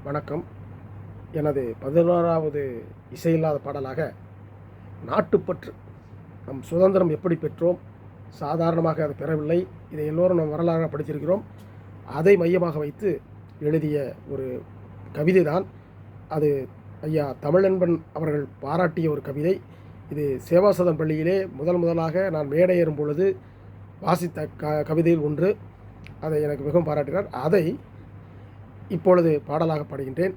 வணக்கம். எனது 11வது இசையில்லாத பாடலாக நாட்டுப்பற்று. நம் சுதந்திரம் எப்படி பெற்றோம், சாதாரணமாக அதை பெறவில்லை. இதை எல்லோரும் நம் வரலாறாக படித்திருக்கிறோம். அதை மையமாக வைத்து எழுதிய ஒரு கவிதை தான் அது. ஐயா தமிழன்பன் அவர்கள் பாராட்டிய ஒரு கவிதை இது. சேவாசதன் பள்ளியிலே முதலாக நான் மேடை ஏறும் பொழுது வாசித்த கவிதையில் ஒன்று. அதை எனக்கு மிகவும் பாராட்டினார். அதை இப்பொழுது பாடலாக பாடுகின்றேன்.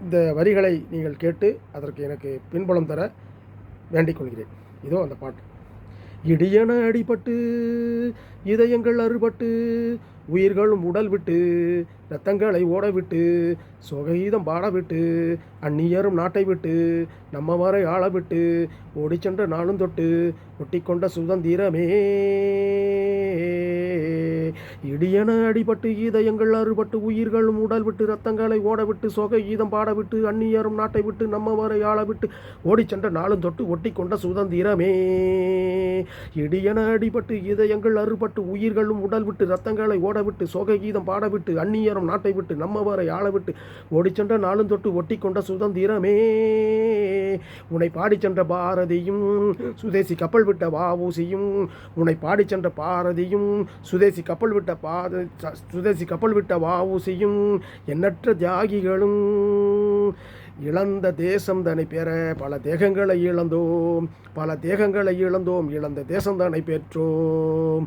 இந்த வரிகளை நீங்கள் கேட்டு அதற்கு எனக்கு பின்புலம் தர வேண்டிக் கொள்கிறேன். இதோ அந்த பாட்டு. இடியன அடிபட்டு இதயங்கள் அறுபட்டு உயிர்களும் உடல் விட்டு இரத்தங்களை ஓடவிட்டு சொகீதம் பாடவிட்டு அந்நியரும் நாட்டை விட்டு நம்ம வரை ஆளவிட்டு ஓடிச்சென்ற நாளும் தொட்டு ஒட்டிக்கொண்ட சுதந்திரமே. இடியன அடிபட்டு இதயங்கள் அறுபட்டு உயிர்களும் உடல் விட்டு இரத்தங்களை ஓடவிட்டு சொகை கீதம் பாடவிட்டு அந்நியரும் நாட்டை விட்டு நம்ம வரை ஆளவிட்டு ஓடிச்சென்ற நாளும் தொட்டு ஒட்டிக்கொண்ட சுதந்திரமே. இடியன அடிபட்டு இதயங்கள் அறுபட்டு உயிர்களும் உடல் விட்டு இரத்தங்களை ஓடவிட்டு சொகை கீதம் பாடவிட்டு அந்நியரும் நாட்டை விட்டு நம்ம வரை ஆளவிட்டு ஓடிச்சென்ற நாளும் தொட்டு ஒட்டிக்கொண்ட சுதந்திரமே. உன்னை பாடிச் சென்ற பாரதியும் சுதேசி கப்பல் விட்ட வஉசியும் உன்னை பாடிச் சென்ற பாரதியும் சுதேசி கப்பல் விட்ட வஉசியும் எண்ணற்ற தியாகிகளும் இழந்த தேசம் தன்னை பெற பல தேகங்களை இழந்தோம் இழந்த தேசம் தன்னை பெற்றோம்.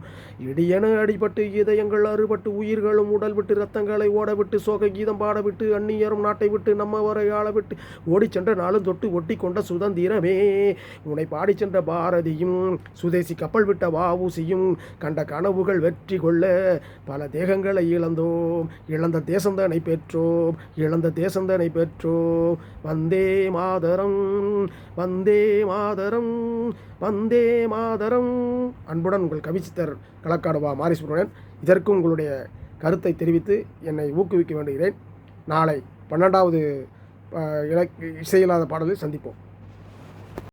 இடியன அடிபட்டு இதயங்கள் அறுபட்டு உயிர்களும் உடல் விட்டு இரத்தங்களை ஓடவிட்டு சோக கீதம் பாடவிட்டு அந்நியரும் நாட்டை விட்டு நம்ம வரை ஆளவிட்டு ஓடிச் சென்ற நாளும் தொட்டு ஒட்டி கொண்ட சுதந்திரமே. உன்னை பாடி சென்ற பாரதியும் சுதேசி கப்பல் விட்ட வஉசியும் கண்ட கனவுகள் வெற்றி கொள்ள பல தேகங்களை இழந்த தேசம் தன்னை பெற்றோம். வந்தே மாதரம் வந்தே மாதரம் வந்தே மாதரம். அன்புடன் உங்கள் கவிச்சித்தர் களக்காடு மாரி சுப்ரமணியன். இதற்கும் உங்களுடைய கருத்தை தெரிவித்து என்னை ஊக்குவிக்க வேண்டுகிறேன். நாளை 12வது இசையில்லாத பாடலில் சந்திப்போம்.